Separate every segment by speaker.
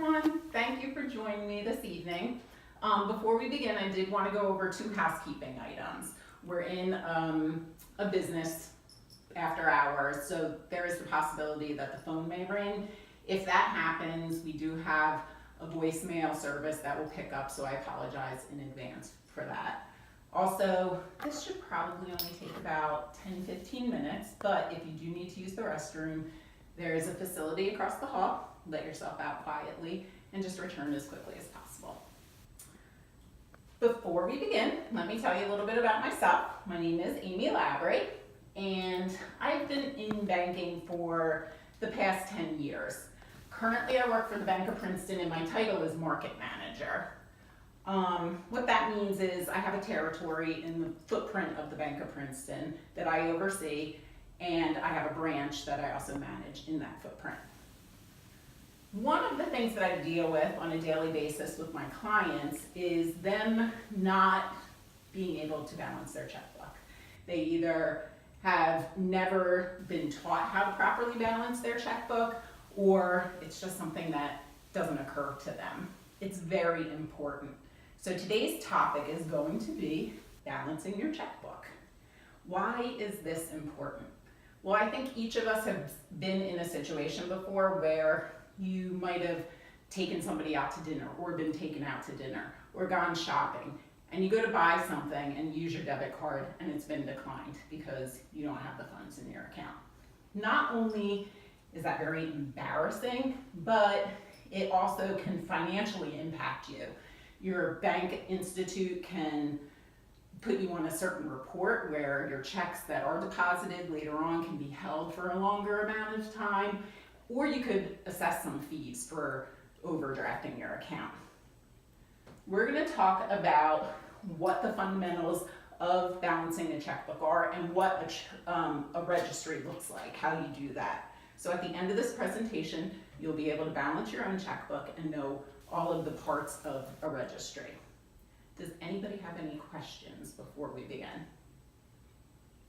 Speaker 1: everyone. Thank you for joining me this evening. Before we begin, I did want to go over 2 housekeeping items. We're in a business after hours, so there is the possibility that the phone may ring. If that happens, we do have a voicemail service that will pick up, so I apologize in advance for that. Also, this should probably only take about 10-15 minutes, but if you do need to use the restroom, there is a facility across the hall. Let yourself out quietly and just return as quickly as possible. Before we begin, let me tell you a little bit about myself. My name is Amy Lavery, and I've been in banking for the past 10 years. Currently, I work for the Bank of Princeton, and my title is Market Manager. What that means is I have a territory in the footprint of the Bank of Princeton that I oversee, and I have a branch that I also manage in that footprint. One of the things that I deal with on a daily basis with my clients is them not being able to balance their checkbook. They either have never been taught how to properly balance their checkbook, or it's just something that doesn't occur to them. It's very important. So today's topic is going to be balancing your checkbook. Why is this important? Well, I think each of us have been in a situation before where you might have taken somebody out to dinner or been taken out to dinner or gone shopping, and you go to buy something and use your debit card and it's been declined because you don't have the funds in your account. Not only is that very embarrassing, but it also can financially impact you. Your bank institute can put you on a certain report where your checks that are deposited later on can be held for a longer amount of time, or you could assess some fees for overdrafting your account. We're going to talk about what the fundamentals of balancing a checkbook are and what a registry looks like, how you do that. So at the end of this presentation, you'll be able to balance your own checkbook and know all of the parts of a registry. Does anybody have any questions before we begin?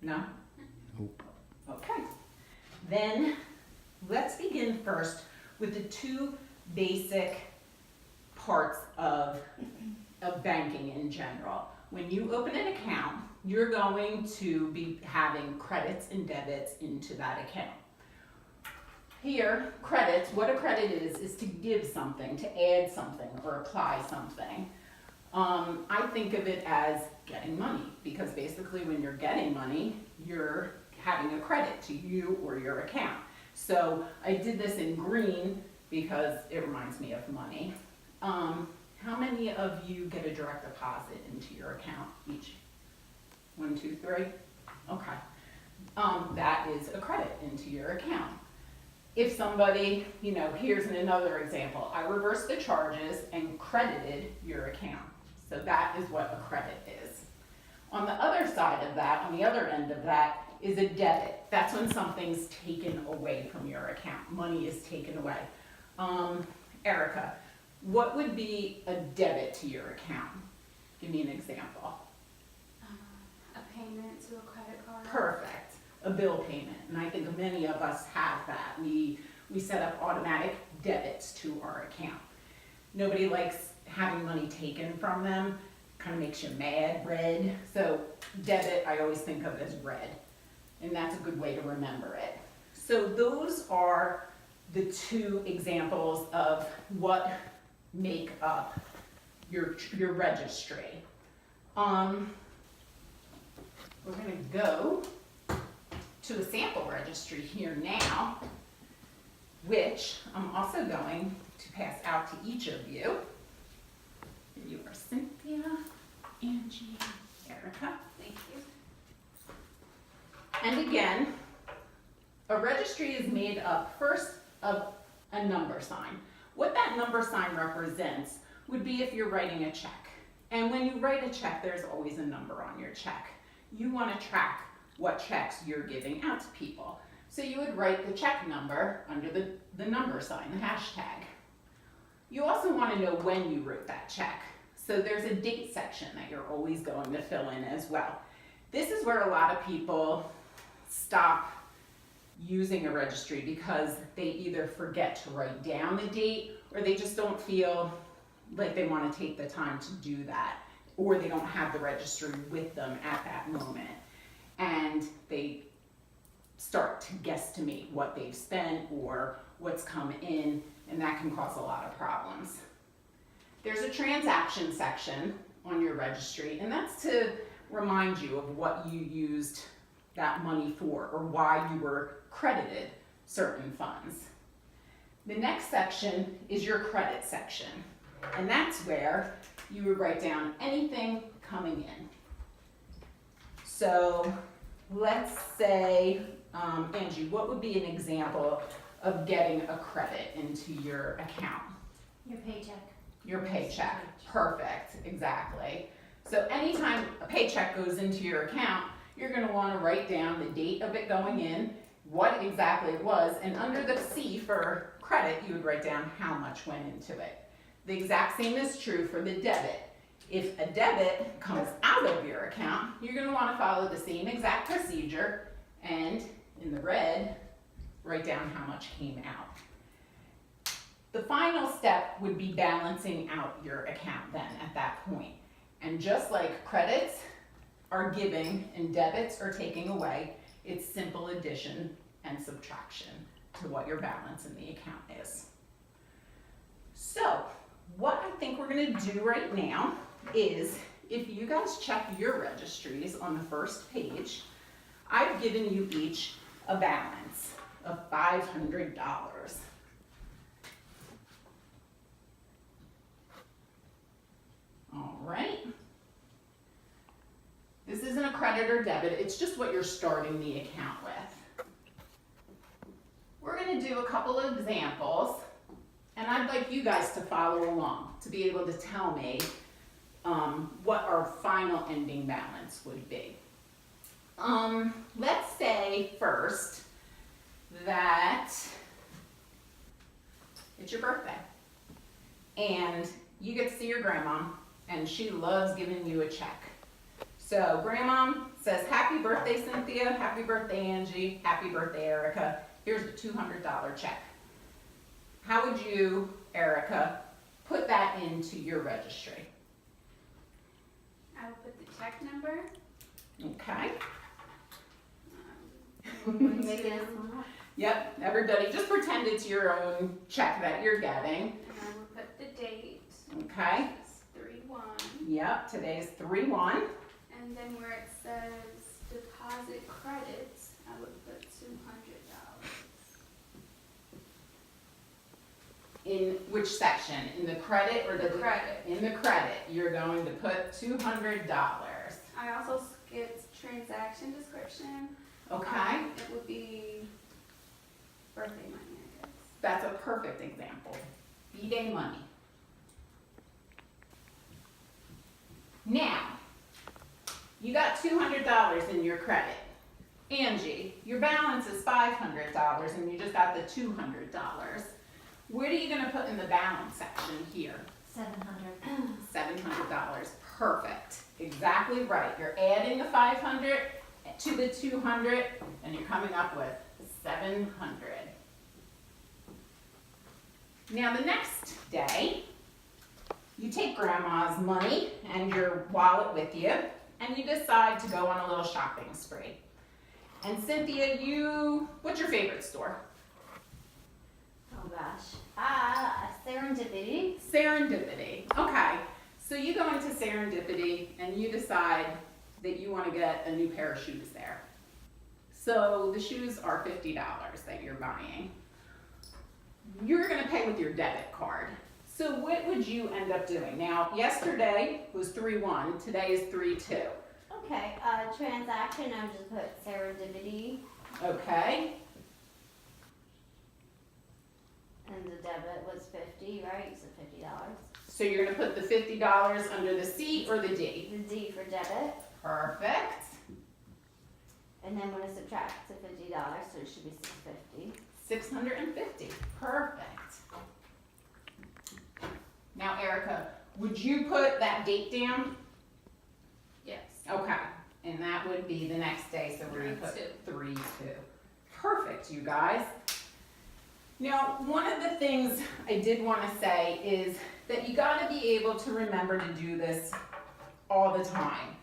Speaker 1: No?
Speaker 2: Nope.
Speaker 1: Okay. Then let's begin first with the 2 basic parts of banking in general. When you open an account, you're going to be having credits and debits into that account. Here, credits, what a credit is to give something, to add something, or apply something. I think of it as getting money, because basically when you're getting money, you're having a credit to you or your account. So I did this in green because it reminds me of money. How many of you get a direct deposit into your account each? 1, 2, 3? Okay. That is a credit into your account. If somebody, here's another example. I reversed the charges and credited your account. So that is what a credit is. On the other side of that, on the other end of that, is a debit. That's when something's taken away from your account. Money is taken away. Erica, what would be a debit to your account? Give me an example.
Speaker 3: A payment to a credit card.
Speaker 1: Perfect. A bill payment. And I think many of us have that. We set up automatic debits to our account. Nobody likes having money taken from them. Kind of makes you mad, red. So debit, I always think of as red. And that's a good way to remember it. So those are the 2 examples of what make up your registry. We're going to go to a sample registry here now, which I'm also going to pass out to each of you. Here you are, Cynthia, Angie, Erica.
Speaker 3: Thank you.
Speaker 1: And again, a registry is made up first of a number sign. What that number sign represents would be if you're writing a check. And when you write a check, there's always a number on your check. You want to track what checks you're giving out to people. So you would write the check number under the number sign, the hashtag. You also want to know when you wrote that check. So there's a date section that you're always going to fill in as well. This is where a lot of people stop using a registry because they either forget to write down the date or they just don't feel like they want to take the time to do that, or they don't have the registry with them at that moment. And they start to guesstimate what they've spent or what's come in, and that can cause a lot of problems. There's a transaction section on your registry, and that's to remind you of what you used that money for or why you were credited certain funds. The next section is your credit section, and that's where you would write down anything coming in. So let's say, Angie, what would be an example of getting a credit into your account?
Speaker 3: Your paycheck.
Speaker 1: Your paycheck, perfect, exactly. So anytime a paycheck goes into your account, you're gonna wanna write down the date of it going in, what exactly it was, and under the C for credit, you would write down how much went into it. The exact same is true for the debit. If a debit comes out of your account, you're gonna wanna follow the same exact procedure, and in the red, write down how much came out. The final step would be balancing out your account then at that point. And just like credits are giving and debits are taking away, it's simple addition and subtraction to what your balance in the account is. So what I think we're gonna do right now is, if you guys check your registries on the first page, I've given you each a balance of $500. All right. This isn't a credit or debit, it's just what you're starting the account with. We're gonna do a couple of examples, and I'd like you guys to follow along to be able to tell me what our final ending balance would be. Let's say first that it's your birthday, and you get to see your grandma, and she loves giving you a check. So grandma says, happy birthday, Cynthia, happy birthday, Angie, happy birthday, Erica. Here's the $200 check. How would you, Erica, put that into your registry?
Speaker 3: I will put the check number.
Speaker 1: Okay.
Speaker 3: Make it.
Speaker 1: Yep, everybody just pretend it's your own check that you're getting.
Speaker 3: And I will put the date.
Speaker 1: Okay.
Speaker 3: It's 3/1.
Speaker 1: Yep, today's 3/1.
Speaker 3: And then where it says deposit credits, I would put $200.
Speaker 1: In which section? In the credit or the
Speaker 3: Credit.
Speaker 1: In the credit, you're going to put $200.
Speaker 3: I also skipped transaction description.
Speaker 1: Okay,
Speaker 3: It would be birthday money, I guess.
Speaker 1: that's a perfect example. B-Day money. Now, you got $200 in your credit. Angie, your balance is $500 and you just got the $200. What are you gonna put in the balance section here?
Speaker 2: $700.
Speaker 1: $700, perfect, exactly right. You're adding the 500 to the 200 and you're coming up with 700. Now the next day, you take grandma's money and your wallet with you and you decide to go on a little shopping spree. And Cynthia, what's your favorite store?
Speaker 2: Oh gosh. Serendipity.
Speaker 1: Serendipity, okay. So you go into Serendipity and you decide that you want to get a new pair of shoes there. So the shoes are $50 that you're buying. You're gonna pay with your debit card. So what would you end up doing? Now, yesterday was 3/1, today is 3/2.
Speaker 2: Okay, transaction, I would just put serendipity,
Speaker 1: Okay,
Speaker 2: and the debit was 50, right? You said $50.
Speaker 1: so you're gonna put the $50 under the C or the D?
Speaker 2: The D for debit,
Speaker 1: Perfect.
Speaker 2: and then when I subtract the $50, so it should be $650.
Speaker 1: 650, perfect. Now Erica, would you put that date down?
Speaker 3: Yes.
Speaker 1: Okay, and that would be the next day, so we're gonna put
Speaker 3: 3/2.
Speaker 1: 3/2. Perfect, you guys. Now, one of the things I did want to say is that you got to be able to remember to do this all the time.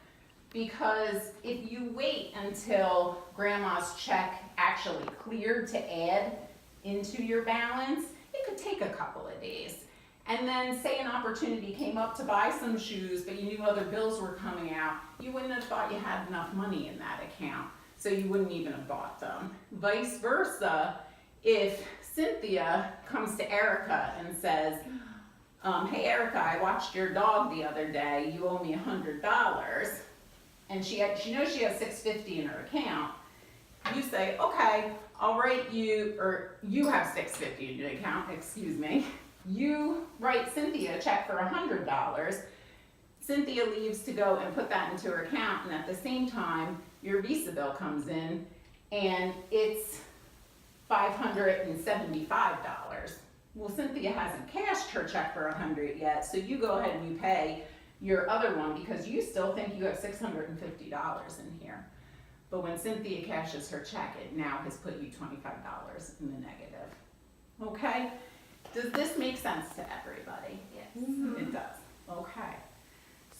Speaker 1: Because if you wait until grandma's check actually cleared to add into your balance, it could take a couple of days. And then say an opportunity came up to buy some shoes, but you knew other bills were coming out, you wouldn't have thought you had enough money in that account, so you wouldn't even have bought them. Vice versa, if Cynthia comes to Erica and says, hey Erica, I watched your dog the other day, you owe me $100, and she knows she has $650 in her account, you say, okay, I'll write you, or you have $650 in your account, excuse me. You write Cynthia a check for $100. Cynthia leaves to go and put that into her account, and at the same time, your Visa bill comes in, and it's $575. Well, Cynthia hasn't cashed her check for $100 yet, so you go ahead and you pay your other one because you still think you have $650 in here. But when Cynthia cashes her check, it now has put you $25 in the negative. Okay? Does this make sense to everybody?
Speaker 2: Yes.
Speaker 1: It does. Okay.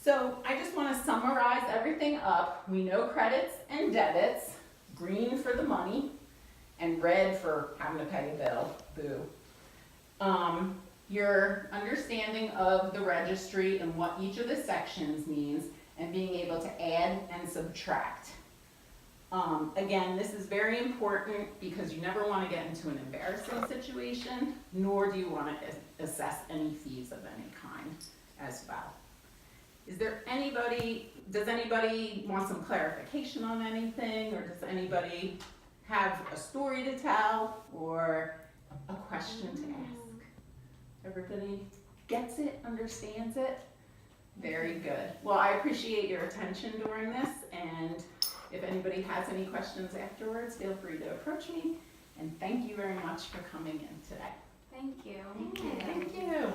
Speaker 1: So I just want to summarize everything up. We know credits and debits, green for the money, and red for having to pay a bill. Boo. Your understanding of the registry and what each of the sections means, and being able to add and subtract. Again, this is very important because you never want to get into an embarrassing situation, nor do you want to assess any fees of any kind as well. Does anybody want some clarification on anything, or does anybody have a story to tell or a question to ask? Everybody gets it, understands it? Very good. Well, I appreciate your attention during this, and if anybody has any questions afterwards, feel free to approach me, and thank you very much for coming in today.
Speaker 3: Thank you.
Speaker 2: Thank you.
Speaker 1: Thank you.